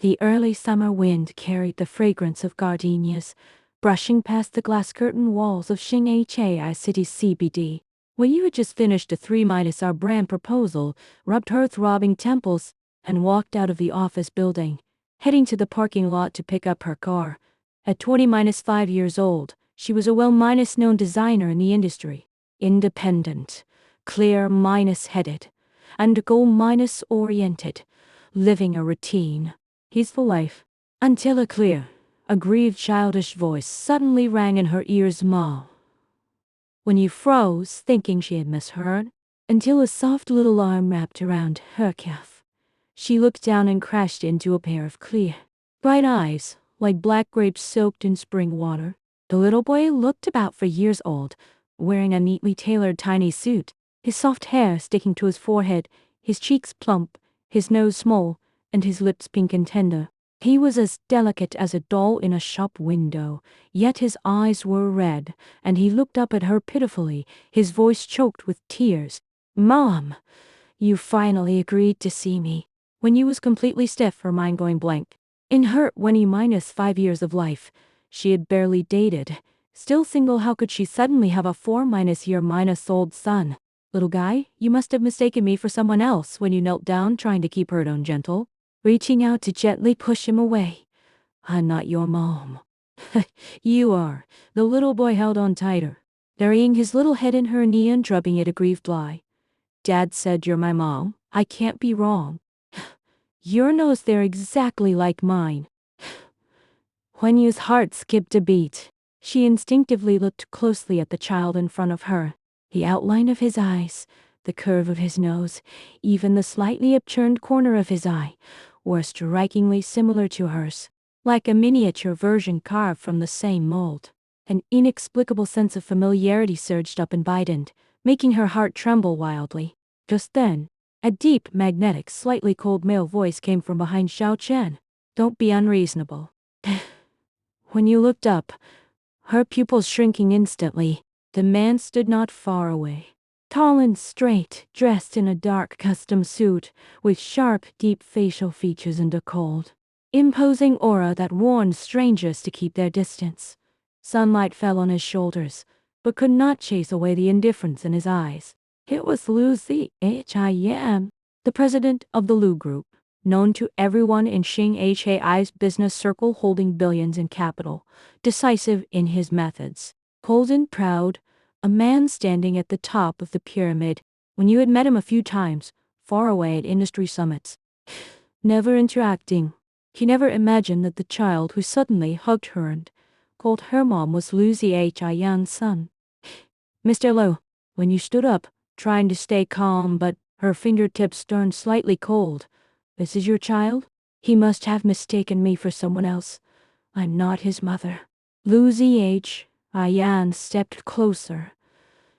The early summer wind carried the fragrance of gardenias, brushing past the glass curtain walls of Shanghai City's CBD. When you had just finished a 3-R brand proposal, rubbed her throbbing temples, and walked out of the office building, heading to the parking lot to pick up her car. At 20-5 years old, she was a well-known designer in the industry. Independent, clear-headed, and goal-oriented, living a routine, peaceful life. Until a clear, aggrieved childish voice suddenly rang in her ears. "Ma." When you froze, thinking she had misheard, until a soft little arm wrapped around her calf. She looked down and crashed into a pair of clear, bright eyes, like black grapes soaked in spring water. The little boy looked about 4 years old, wearing a neatly tailored tiny suit, his soft hair sticking to his forehead, his cheeks plump, his nose small, and his lips pink and tender. He was as delicate as a doll in a shop window, yet his eyes were red, and he looked up at her pitifully, his voice choked with tears. "Mom, you finally agreed to see me." When you was completely stiff, her mind going blank. In her 20-5 years of life, she had barely dated. Still single, how could she suddenly have a 4-year-old son? "Little guy, you must have mistaken me for someone else," when you knelt down trying to keep her tone gentle, reaching out to gently push him away. "I'm not your mom." "You are." The little boy held on tighter, burying his little head in her knee and drubbing it a grieved lie. "Dad said you're my mom. I can't be wrong." "Your nose, they're exactly like mine." Huanyu's heart skipped a beat. She instinctively looked closely at the child in front of her. The outline of his eyes, the curve of his nose, even the slightly upturned corner of his eye, were strikingly similar to hers, like a miniature version carved from the same mold. An inexplicable sense of familiarity surged up and widened, making her heart tremble wildly. Just then, a deep, magnetic, slightly cold male voice came from behind Xiao Chen. "Don't be unreasonable." When you looked up, her pupils shrinking instantly, the man stood not far away. Tall and straight, dressed in a dark custom suit, with sharp, deep facial features and a cold, imposing aura that warned strangers to keep their distance. Sunlight fell on his shoulders, but could not chase away the indifference in his eyes. It was Liu Zhim, the president of the Liu Group, known to everyone in Shanghai's business circle, holding billions in capital, decisive in his methods, cold and proud, a man standing at the top of the pyramid. When you had met him a few times, far away at industry summits, never interacting, he never imagined that the child who suddenly hugged her and called her mom was Liu Zhi's son. "Mr. Liu," when you stood up, trying to stay calm, but her fingertips turned slightly cold. "This is your child? He must have mistaken me for someone else. I'm not his mother." Liu Zhi stepped closer,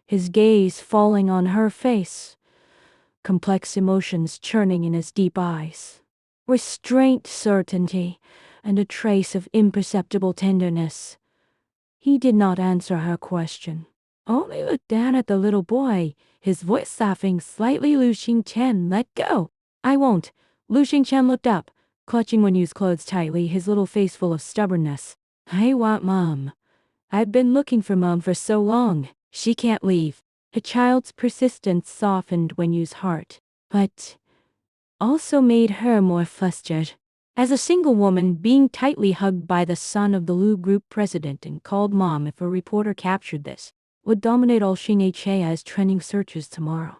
his gaze falling on her face, complex emotions churning in his deep eyes. Restraint, certainty, and a trace of imperceptible tenderness. He did not answer her question, only looked down at the little boy, his voice softening slightly. "Liu Xingchen, let go." "I won't." Liu Xingchen looked up, clutching Wenyu's clothes tightly, his little face full of stubbornness. "I want Mom. I've been looking for Mom for so long. She can't leave." The child's persistence softened Wenyu's heart, but also made her more flustered. As a single woman being tightly hugged by the son of the Liu Group president and called Mom, if a reporter captured this, would dominate all Shanghai's trending searches tomorrow.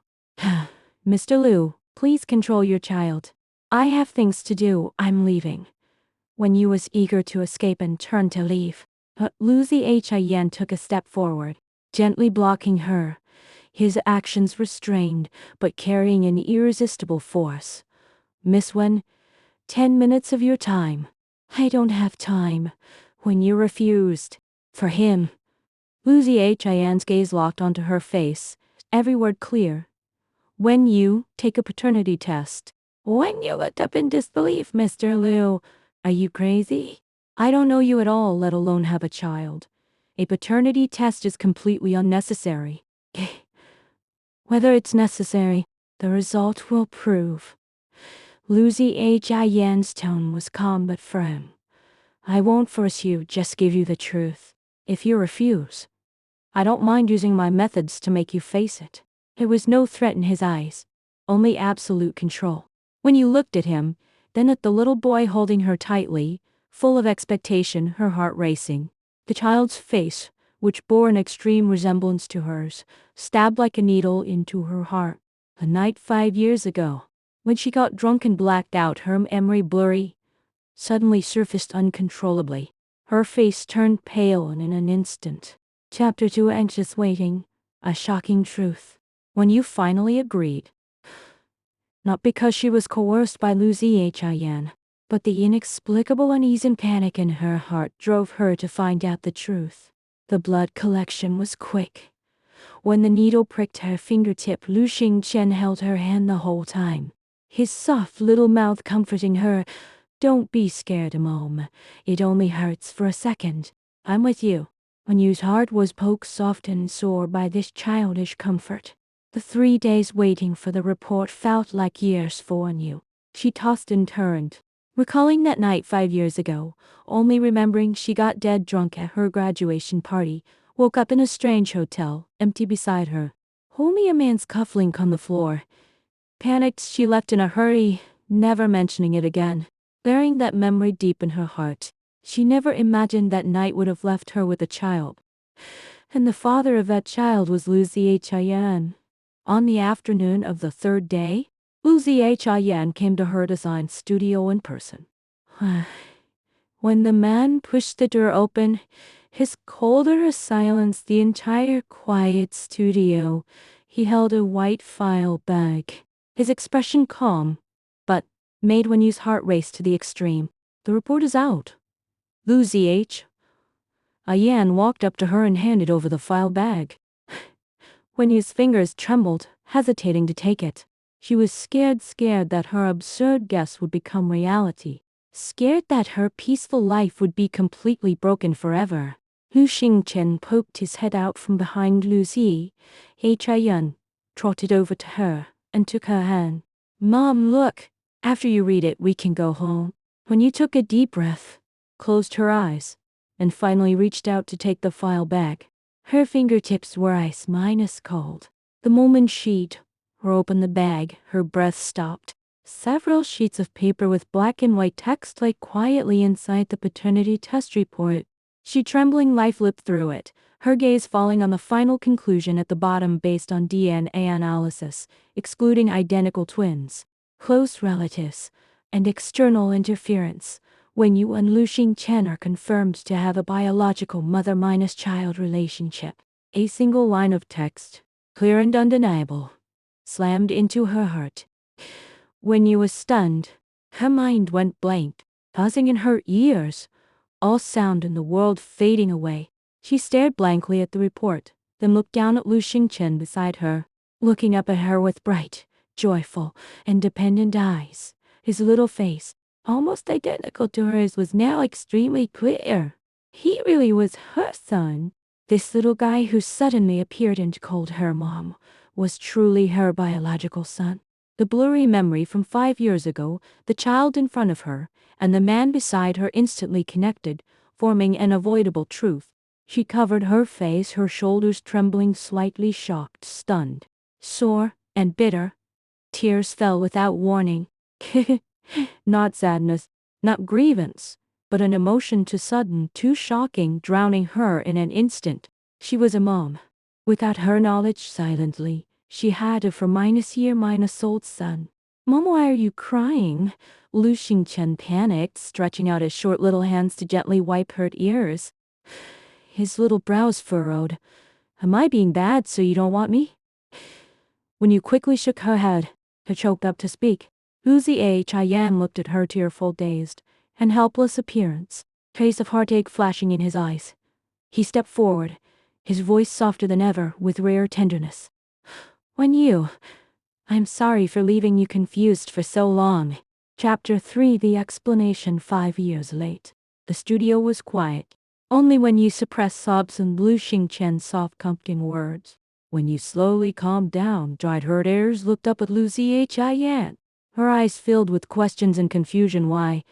"Mr. Liu, please control your child. I have things to do. I'm leaving." Wenyu was eager to escape and turned to leave, but Liu Zhiyan took a step forward, gently blocking her, his actions restrained, but carrying an irresistible force. "Miss Wen, 10 minutes of your time." "I don't have time." When you refused. "For him." Liu Zhiyan's gaze locked onto her face, every word clear. "When you take a paternity test." When you looked up in disbelief. "Mr. Liu, are you crazy? I don't know you at all, let alone have a child. A paternity test is completely unnecessary." "Whether it's necessary, the result will prove." Lu Ziyan's tone was calm but firm. I won't force you, just give you the truth. If you refuse, I don't mind using my methods to make you face it. There was no threat in his eyes, only absolute control. When you looked at him, then at the little boy holding her tightly, full of expectation, her heart racing, the child's face, which bore an extreme resemblance to hers, stabbed like a needle into her heart. The night 5 years ago, when she got drunk and blacked out, her memory blurry, suddenly surfaced uncontrollably. Her face turned pale and in an instant. Chapter 2: Anxious Waiting. A shocking truth. When you finally agreed, not because she was coerced by Lu Ziyan, but the inexplicable unease and panic in her heart drove her to find out the truth. The blood collection was quick. When the needle pricked her fingertip, Lu Xingchen held her hand the whole time, his soft little mouth comforting her. Don't be scared, Mom. It only hurts for a second. I'm with you. When Yu's heart was poked soft and sore by this childish comfort, the 3 days waiting for the report felt like years for Yu. She tossed and turned, recalling that night 5 years ago, only remembering she got dead drunk at her graduation party, woke up in a strange hotel, empty beside her. Only a man's cufflink on the floor. Panicked, she left in a hurry, never mentioning it again. Bearing that memory deep in her heart, she never imagined that night would have left her with a child. And the father of that child was Lu Ziyan. On the afternoon of the 3rd day, Lu Ziyan came to her design studio in person. When the man pushed the door open, his cold air silenced the entire quiet studio. He held a white file bag, his expression calm, but made when Yu's heart raced to the extreme. The report is out. Lu Ziyan walked up to her and handed over the file bag. When Yu's fingers trembled, hesitating to take it, she was scared that her absurd guess would become reality. Scared that her peaceful life would be completely broken forever. Lu Xingchen poked his head out from behind Lu Ziyan, trotted over to her, and took her hand. Mom, look. After you read it, we can go home. When Yu took a deep breath, closed her eyes, and finally reached out to take the file back, her fingertips were ice minus cold. The moment she tore open the bag, her breath stopped. Several sheets of paper with black and white text lay quietly inside the paternity test report. She trembling life flipped through it, her gaze falling on the final conclusion at the bottom based on DNA analysis, excluding identical twins, close relatives, and external interference. When Yu and Lu Xingchen are confirmed to have a biological mother-child relationship, a single line of text, clear and undeniable, slammed into her heart. When Yu was stunned, her mind went blank, buzzing in her ears, all sound in the world fading away. She stared blankly at the report, then looked down at Lu Xingchen beside her, looking up at her with bright, joyful, independent eyes. His little face, almost identical to hers, was now extremely clear. He really was her son. This little guy who suddenly appeared and called her mom was truly her biological son. The blurry memory from 5 years ago, the child in front of her, and the man beside her instantly connected, forming an avoidable truth. She covered her face, her shoulders trembling, slightly shocked, stunned, sore, and bitter. Tears fell without warning. Not sadness, not grievance, but an emotion too sudden, too shocking, drowning her in an instant. She was a mom. Without her knowledge, silently, she had a 4-year-old son. Mom, why are you crying? Lu Xingchen panicked, stretching out his short little hands to gently wipe her ears. His little brows furrowed. Am I being bad so you don't want me? When Yu quickly shook her head, her choked up to speak. Lu Ziyan looked at her tearful, dazed, and helpless appearance, trace of heartache flashing in his eyes. He stepped forward, his voice softer than ever, with rare tenderness. I'm sorry for leaving you confused for so long. Chapter 3: The Explanation. 5 years late. The studio was quiet. Only when Yu suppressed sobs and Lu Xingchen's soft comforting words. When Yu slowly calmed down, dried her tears, looked up at Lu Ziyan. her eyes filled with questions and confusion. Why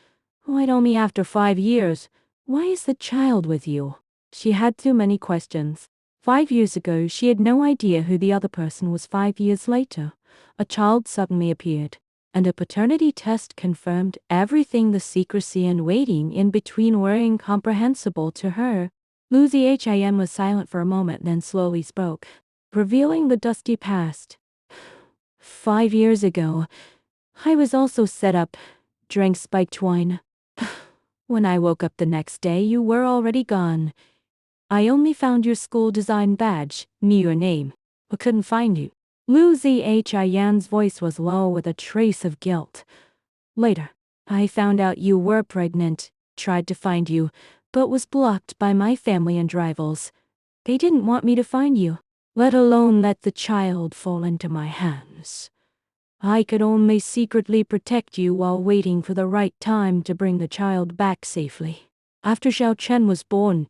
only after 5 years? Why is the child with you? She had too many questions. 5 years ago, she had no idea who the other person was. 5 years later, a child suddenly appeared, and a paternity test confirmed everything. The secrecy and waiting in between were incomprehensible to her. Lucy Him was silent for a moment, then slowly spoke, revealing the dusty past. 5 years ago, I was also set up, drank spiked wine. When I woke up the next day, you were already gone. I only found your school design badge, knew your name, but couldn't find you. Lucy Him's voice was low with a trace of guilt. Later, I found out you were pregnant, tried to find you, but was blocked by my family and rivals. They didn't want me to find you, let alone let the child fall into my hands. I could only secretly protect you while waiting for the right time to bring the child back safely. After Xiao Chen was born,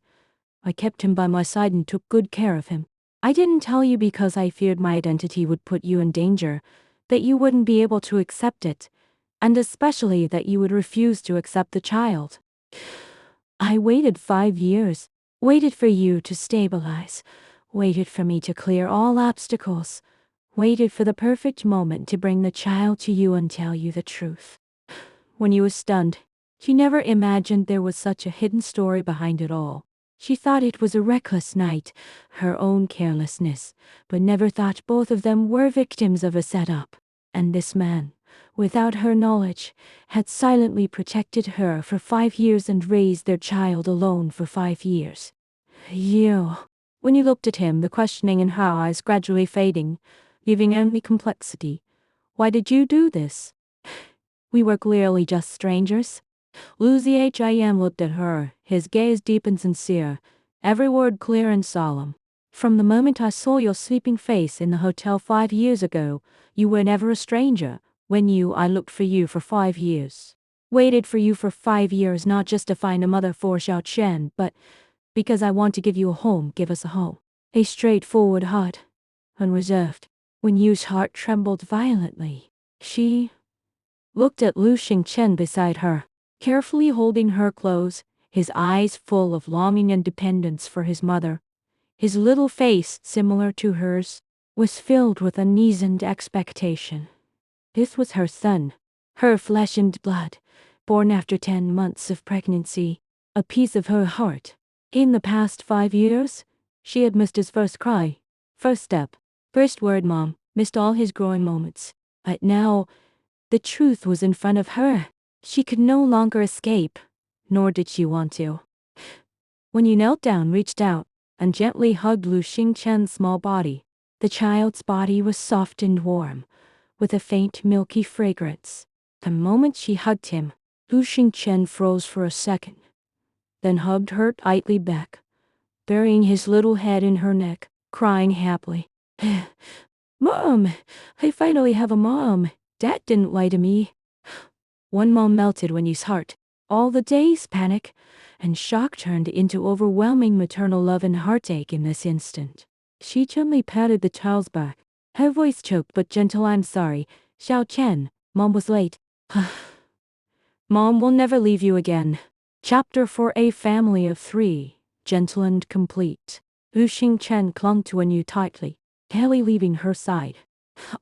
I kept him by my side and took good care of him. I didn't tell you because I feared my identity would put you in danger, that you wouldn't be able to accept it, and especially that you would refuse to accept the child. I waited 5 years, waited for you to stabilize, waited for me to clear all obstacles, waited for the perfect moment to bring the child to you and tell you the truth. When you were stunned, she never imagined there was such a hidden story behind it all. She thought it was a reckless night, her own carelessness, but never thought both of them were victims of a setup. And this man, without her knowledge, had silently protected her for 5 years and raised their child alone for 5 years. You. When you looked at him, the questioning in her eyes gradually fading, leaving only complexity. Why did you do this? We were clearly just strangers. Lucy Him looked at her, his gaze deep and sincere, every word clear and solemn. From the moment I saw your sleeping face in the hotel 5 years ago, you were never a stranger. I looked for you for 5 years. Waited for you for 5 years, not just to find a mother for Xiao Chen, but because I want to give you a home, give us a home. A straightforward heart, unreserved. When Yu's heart trembled violently, she looked at Lu Xingchen beside her, carefully holding her close, his eyes full of longing and dependence for his mother. His little face, similar to hers, was filled with unease and expectation. This was her son, her flesh and blood, born after 10 months of pregnancy, a piece of her heart. In the past 5 years, she had missed his first cry, first step, first word mom, missed all his growing moments. But now, the truth was in front of her. She could no longer escape, nor did she want to. When you knelt down, reached out, and gently hugged Lu Xingchen's small body, the child's body was soft and warm, with a faint milky fragrance. The moment she hugged him, Lu Xingchen froze for a second, then hugged her tightly back, burying his little head in her neck, crying happily. Mom, I finally have a mom. Dad didn't lie to me. One mom melted when Yu's heart. All the day's panic and shock turned into overwhelming maternal love and heartache in this instant. She gently patted the child's back, her voice choked but gentle. I'm sorry, Xiao Chen, Mom was late. Mom will never leave you again. Chapter 4. A family of 3, gentle and complete. Lu Xingchen clung to Yu tightly, barely leaving her side.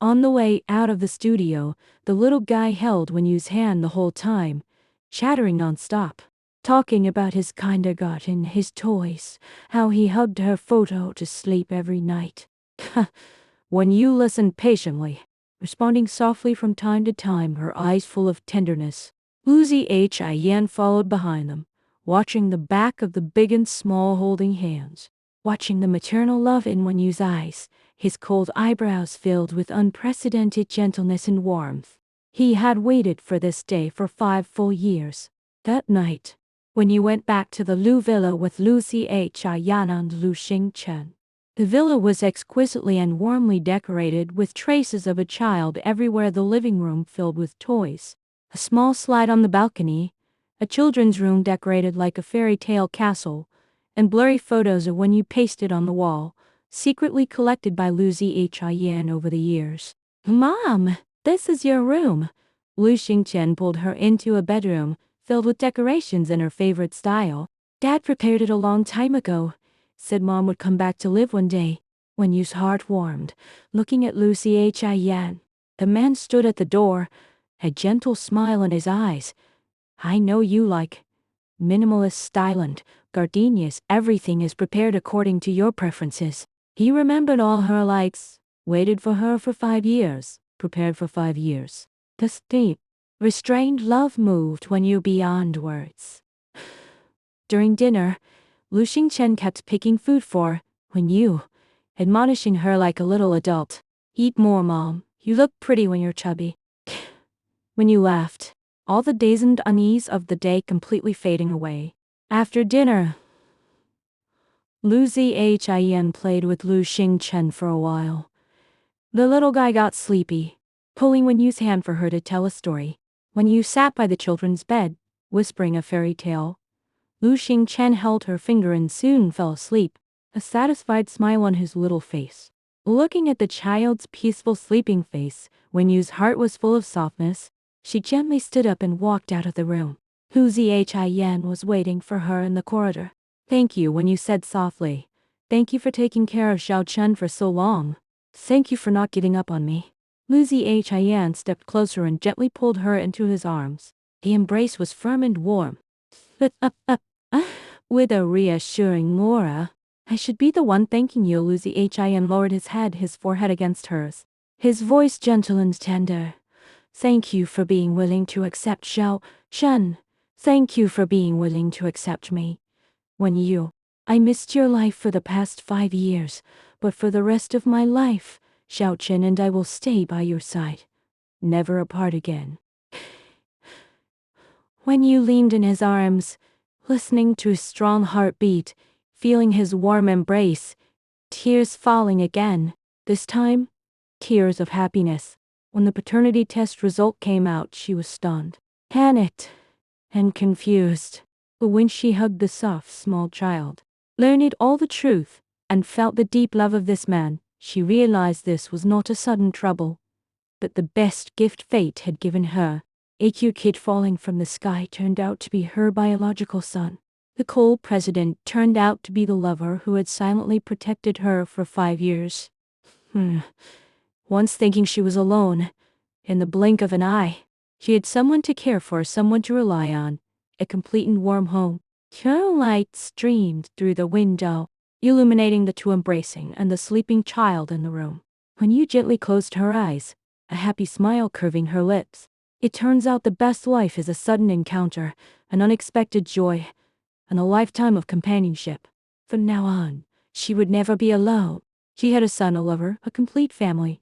On the way out of the studio, the little guy held Yu's hand the whole time, chattering nonstop, talking about his kindergarten, his toys, how he hugged her photo to sleep every night. Yu listened patiently, responding softly from time to time, her eyes full of tenderness. Lucy Him followed behind them, watching the back of the big and small holding hands, watching the maternal love in Yu's eyes, his cold eyebrows filled with unprecedented gentleness and warmth. He had waited for this day for 5 full years. That night, when Yu went back to the Lu Villa with Lucy Him and Lu Xingchen, the villa was exquisitely and warmly decorated with traces of a child everywhere. The living room filled with toys, a small slide on the balcony, a children's room decorated like a fairy tale castle, and blurry photos of Yu pasted on the wall, secretly collected by Lucy Him over the years. Mom, this is your room. Lu Xingchen pulled her into a bedroom, filled with decorations in her favorite style. Dad prepared it a long time ago. Said Mom would come back to live one day. When Yu's heart warmed, looking at Lu Xiyan. The man stood at the door, a gentle smile in his eyes. I know you like minimalist style and gardenias. Everything is prepared according to your preferences. He remembered all her likes, waited for her for 5 years, prepared for 5 years. The deep, restrained love moved when you beyond words. During dinner, Lu Xingchen kept picking food for when you, admonishing her like a little adult. Eat more, Mom. You look pretty when you're chubby. When you laughed, all the dazed unease of the day completely fading away. After dinner, Lu Ziyan played with Lu Xingchen for a while. The little guy got sleepy, pulling Wen Yu's hand for her to tell a story. Wen Yu sat by the children's bed, whispering a fairy tale. Lu Xingchen held her finger and soon fell asleep, a satisfied smile on his little face. Looking at the child's peaceful sleeping face, Wen Yu's heart was full of softness. She gently stood up and walked out of the room. Hu Ziyan was waiting for her in the corridor. Thank you, Wen Yu said softly. Thank you for taking care of Xiao Chen for so long. Thank you for not giving up on me. Lu Ziyan stepped closer and gently pulled her into his arms. The embrace was firm and warm. With a reassuring aura. I should be the one thanking you. Lu Ziyan lowered his head, his forehead against hers. His voice gentle and tender. Thank you for being willing to accept Xiao Chen. Thank you for being willing to accept me. I missed your life for the past 5 years, but for the rest of my life, Xiao Chen and I will stay by your side. Never apart again. When you leaned in his arms, listening to his strong heartbeat, feeling his warm embrace, tears falling again, this time, tears of happiness. When the paternity test result came out, she was stunned, panicked, and confused. But when she hugged the soft, small child, learned all the truth, and felt the deep love of this man, she realized this was not a sudden trouble, but the best gift fate had given her. A cute kid falling from the sky turned out to be her biological son. The cold president turned out to be the lover who had silently protected her for 5 years. Once thinking she was alone, in the blink of an eye, she had someone to care for, someone to rely on, a complete and warm home. Pure light streamed through the window, illuminating the two embracing and the sleeping child in the room. When you gently closed her eyes, a happy smile curving her lips. It turns out the best life is a sudden encounter, an unexpected joy, and a lifetime of companionship. From now on, she would never be alone. She had a son, a lover, a complete family.